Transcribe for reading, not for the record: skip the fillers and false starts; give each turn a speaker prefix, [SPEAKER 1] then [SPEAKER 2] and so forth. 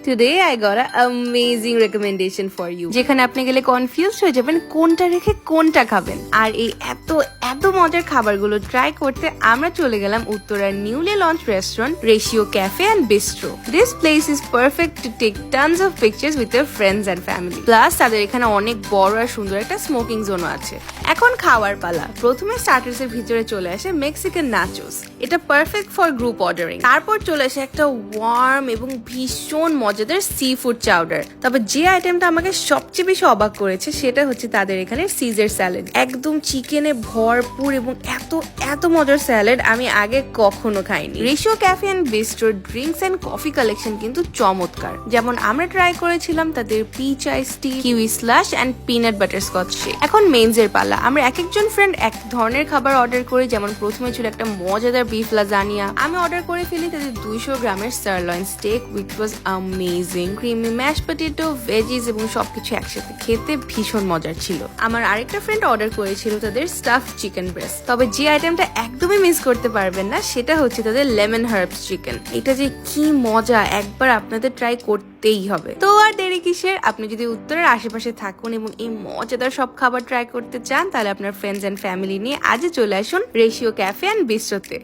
[SPEAKER 1] Today I got an amazing recommendation for you. যেখানে আপনি গেলে কনফিউজড হয়ে যাবেন কোনটা রেখে কোনটা খাবেন। আর এই এত এত মজার খাবারগুলো ট্রাই করতে আমরা চলে গেলাম উত্তরার newly launch restaurant Ratio Cafe and Bistro. This place is perfect to take tons of pictures with your friends and family. Plus তাদের এখানে অনেক বড় আর সুন্দর একটা স্মোকিং জোনও আছে। এখন খাওয়ার পালা। প্রথমে স্টার্টার্স এর ভিতরে চলে আসে মেক্সিকান নাচোস। এটা পারফেক্ট ফর গ্রুপ অর্ডারিং। তারপর চলে আসে একটা ওয়ার্ম এবং ভীষণ মজাদার সি ফুড চাউডার। তবে যে আইটেমটা আমাকে সবচেয়ে বেশি অবাক করেছে সেটা হচ্ছে তাদের এখানে সিজার স্যালাড। একদম চিকেনে ভরপুর এবং এত এত মজার স্যালাড আমি আগে কখনো খাইনি। Ratio Cafe and Bistro drinks and coffee collection কিন্তু চমৎকার। যেমন আমরা ট্রাই করেছিলাম তাদের peach ice tea, kiwi slush and peanut butter scotch shake. এখন মেইনস এর পালা। আমরা এক একজন ফ্রেন্ড এক ধরনের খাবার অর্ডার করি। যেমন প্রথমে ছিল একটা মজাদার বিফ লাজানিয়া। আমি অর্ডার করে ফেলি তাদের 200 গ্রামের sirloin steak which was amazing. Creamy mash potato, veggies এবং সবকিছু একসাথে খেতে ভীষণ মজার ছিল। আমার আরেকটা ফ্রেন্ড অর্ডার করেছিল তাদের স্টাফ চিকেন ব্রেস্ট। তবে যে আইটেমটা একদমই মিস করতে পারবেন না সেটা হচ্ছে তাদের লেমন হার্বস চিকেন। এটা যে কি মজা, একবার আপনাদের ট্রাই করতেই হবে। তো আর দেরি কিসের? আপনি যদি উত্তরের আশেপাশে থাকুন এবং এই মজাদার সব খাবার ট্রাই করতে চান তাহলে আপনার ফ্রেন্ডস এন্ড ফ্যামিলি নিয়ে আজই চলে আসুন রেশিও ক্যাফে অ্যান্ড বিস্ট্রোতে।